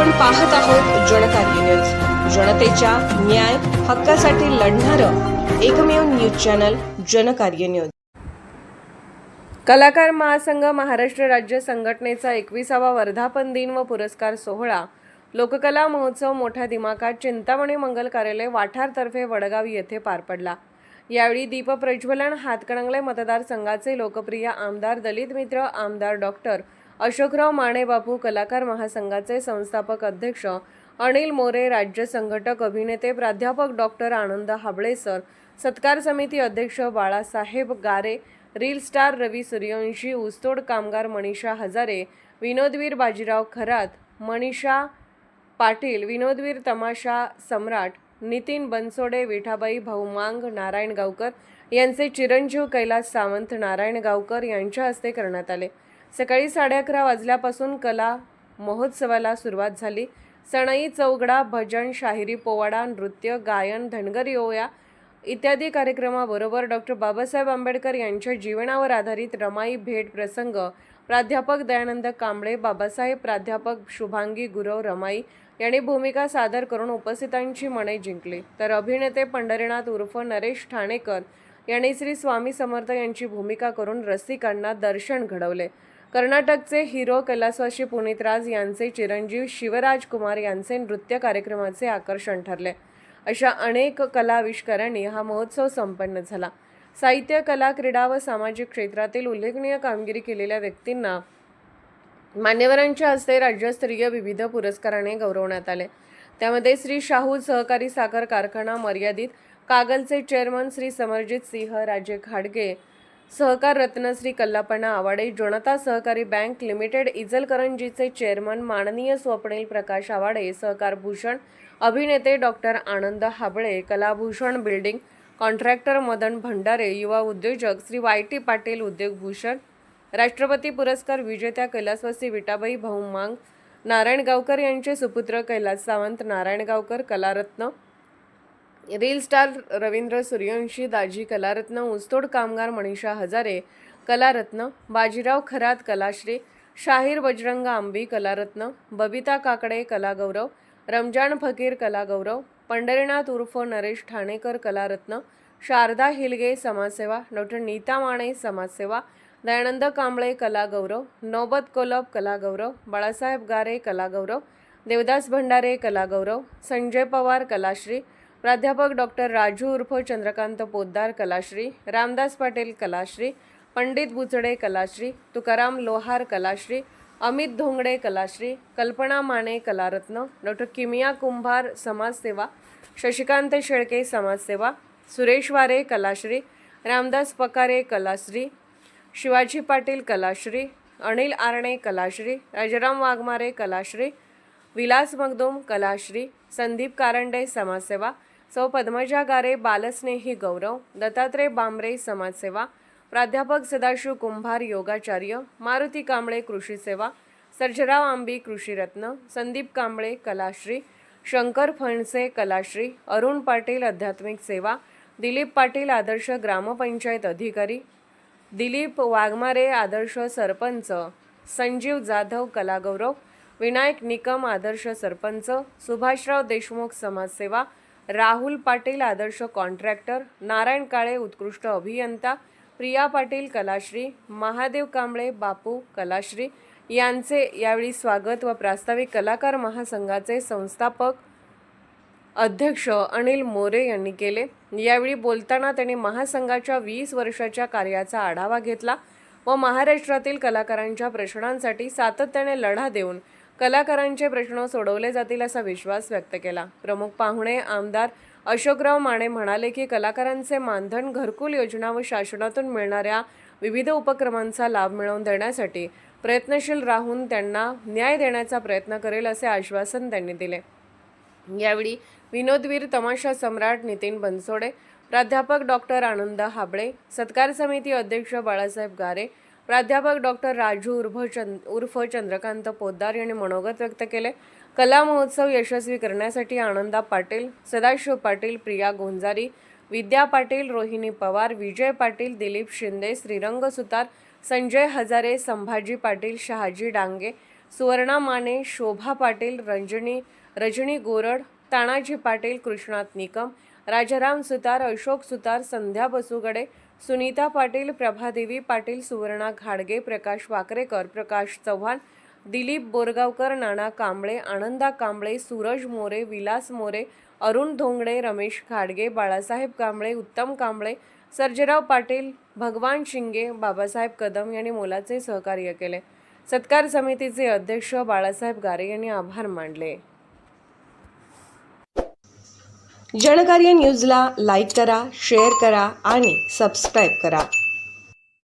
आपण पाहत आहोत जनकार्य न्यूज, जनतेच्या न्याय हक्कासाठी लढणारं एकमेव न्यूज चॅनल जनकार्य न्यूज। कलाकार महासंघ महाराष्ट्र राज्य संघटनेचा 21वा वर्धापन दिन व पुरस्कार सोहळा लोककला महोत्सव मोठ्या दिमाखात चिंतामणी मंगल कार्यालय वाठारतर्फे वडगाव येथे पार पडला। यावेळी दीप प्रज्वलन हातकणंगले मतदारसंघाचे लोकप्रिय आमदार दलित मित्र आमदार डॉक्टर अशोकराव माने बापू, कलाकार महासंघाचे संस्थापक अध्यक्ष अनिल मोरे, राज्य संघटक अभिनेते प्राध्यापक डॉक्टर आनंद हाबळे सर, सत्कार समिती अध्यक्ष बाळासाहेब गारे, रील स्टार रवी सूर्यवंशी, ऊसतोड कामगार मनीषा हजारे, विनोदवीर बाजीराव खरात, मनीषा पाटील, विनोदवीर तमाशा सम्राट नितीन बनसोडे, विठाबाई भाऊ मांग, नारायण गावकर यांचे चिरंजीव कैलास सावंत नारायण गावकर यांच्या हस्ते करण्यात आले। सकाळी 11:30 वाजल्यापासून कला महोत्सवाला सुरुवात झाली। सनई चौगडा, भजन, शाहिरी, पोवाडा, नृत्य, गायन, धनगरी ओव्या इत्यादी कार्यक्रमाबरोबर डॉक्टर बाबासाहेब आंबेडकर यांच्या जीवनावर आधारित रमाई भेट प्रसंग प्राध्यापक दयानंद कांबळे, बाबासाहेब, प्राध्यापक शुभांगी गुरव रमाई यांनी भूमिका सादर करून उपस्थितांची मने जिंकली। तर अभिनेते पंढरीनाथ उर्फ नरेश ठाणेकर यांनी श्री स्वामी समर्थ यांची भूमिका करून रसिकांना दर्शन घडवले। कर्नाटकचे हिरो कैलासवासी पुनीत राज यांचे चिरंजीव शिवराज कुमार यांचे नृत्य कार्यक्रमाचे आकर्षण ठरले। अशा अनेक कलाविष्कारांनी हा महोत्सव संपन्न झाला। साहित्य, कला, क्रीडा व सामाजिक क्षेत्रातील उल्लेखनीय कामगिरी केलेल्या व्यक्तींना मान्यवरांच्या हस्ते राज्यस्तरीय विविध पुरस्काराने गौरवण्यात आले। त्यामध्ये श्री शाहू सहकारी साखर कारखाना मर्यादित कागलचे चेअरमन श्री समरजित सिंह राजे खाडगे, सहकार रत्न श्री कल्लापण्णा आवाडे, जनता सहकारी बँक लिमिटेड इचलकरंजीचे चेअरमन माननीय स्वप्नील प्रकाश आवाडे, सहकार भूषण अभिनेते डॉक्टर आनंद हाबळे, कलाभूषण बिल्डिंग कॉन्ट्रॅक्टर मदन भंडारे, युवा उद्योजक श्री वाय.टी. पाटील, उद्योग भूषण राष्ट्रपती पुरस्कार विजेत्या कैलासवासी विठाबाई भाऊ मांग, नारायण गावकर यांचे सुपुत्र कैलास सावंत नारायण गावकर, कलारत्न रील स्टार रवींद्र सूर्यवंशी दाजी कलारत्न, ऊसतोड कामगार मनीषा हजारे कलारत्न, बाजीराव खरात कलाश्री, शाहीर बजरंग आंबी कलारत्न, बबिता काकडे कलागौरव, रमजान फकीर कलागौरव, पंढरीनाथ उर्फ नरेश ठाणेकर कलारत्न, शारदा हिलगे समाजसेवा, डॉक्टर नीता माने समाजसेवा, दयानंद कांबळे कलागौरव, नौबत कोलप कलागौरव, बाळासाहेब गारे कलागौरव, देवदास भंडारे कलागौरव, संजय पवार कलाश्री, प्राध्यापक डॉक्टर राजू उर्फ चंद्रकांत पोद्दार कलाश्री, रामदास पाटील कलाश्री, पंडित बुचडे कलाश्री, तुकाराम लोहार कलाश्री, अमित धोंगडे कलाश्री, कल्पना माने कलारत्न, डॉक्टर किमिया कुंभार समाजसेवा, शशिकांत शेळके समाजसेवा, सुरेश वारे कलाश्री, रामदास पकारे कलाश्री, शिवाजी पाटील कलाश्री, अनिल आरणे कलाश्री, राजाराम वाघमारे कलाश्री, विलास मगदूम कलाश्री, संदीप कारंडे समाजसेवा, सौ पद्मजा गारे बालस्नेही गौरव, दत्तात्रय बांबरे समाजसेवा, प्राध्यापक सदाशिव कुंभार योगाचार्य, मारुती कांबळे कृषी सेवा, सर्जराव आंबी कृषीरत्न, संदीप कांबळे कलाश्री, शंकर फणसे कलाश्री, अरुण पाटील आध्यात्मिक सेवा, दिलीप पाटील आदर्श ग्रामपंचायत अधिकारी, दिलीप वाघमारे आदर्श सरपंच, संजीव जाधव कलागौरव, विनायक निकम आदर्श सरपंच, सुभाषराव देशमुख समाजसेवा, राहुल पाटील आदर्श कॉन्ट्रॅक्टर, नारायण काळे उत्कृष्ट अभियंता, प्रिया पाटील कलाश्री, महादेव कांबळे बापू कलाश्री यांचे यावेळी स्वागत व प्रास्ताविक कलाकार महासंघाचे संस्थापक अध्यक्ष अनिल मोरे यांनी केले। यावेळी बोलताना त्यांनी महासंघाच्या 20 वर्षाच्या कार्याचा आढावा घेतला व महाराष्ट्रातील कलाकारांच्या प्रश्नांसाठी सातत्याने लढा देऊन कलाकारांचे प्रश्न सोडवले जातील असा विश्वास व्यक्त केला। प्रमुख पाहुणे आमदार अशोकराव माने म्हणाले की कलाकारांचे मानधन, घरकुल योजना व शासनातून मिळणाऱ्या विविध उपक्रमांचा लाभ मिळवून देण्यासाठी प्रयत्नशील राहून त्यांना न्याय देण्याचा प्रयत्न करेल असे आश्वासन त्यांनी दिले। यावेळी विनोदवीर तमाशा सम्राट नितीन बनसोडे, प्राध्यापक डॉक्टर आनंद हाबळे, सत्कार समिती अध्यक्ष बाळासाहेब गारे, प्राध्यापक डॉक्टर राजू उर्फ चंद्रकांत पोद्दार यांनी मनोगत व्यक्त केले। कला महोत्सव यशस्वी करण्यासाठी आनंदा पाटील, सदाशिव पाटील, प्रिया गोंजारी, विद्या पाटील, रोहिणी पवार, विजय पाटील, दिलीप शिंदे, श्रीरंग सुतार, संजय हजारे, संभाजी पाटील, शहाजी डांगे, सुवर्णा माने, शोभा पाटील, रजनी गोरड, तानाजी पाटील, कृष्णात निकम, राजाराम सुतार, अशोक सुतार, संध्या बसुगडे, सुनीता पाटील, प्रभादेवी पाटील, सुवर्णा घाडगे, प्रकाश वाकरेकर, प्रकाश चव्हाण, दिलीप बोरगावकर, नाना कांबळे, आनंदा कांबळे, सूरज मोरे, विलास मोरे, अरुण धोंगडे, रमेश घाडगे, बाळासाहेब कांबळे, उत्तम कांबळे, सर्जेराव पाटील, भगवान शिंगे, बाबासाहेब कदम यांनी मोलाचे सहकार्य केले. सत्कार समितीचे अध्यक्ष बाळासाहेब गारे यांनी आभार मानले. जनकार्य न्यूजला लाईक करा, शेअर करा आणि सबस्क्राईब करा.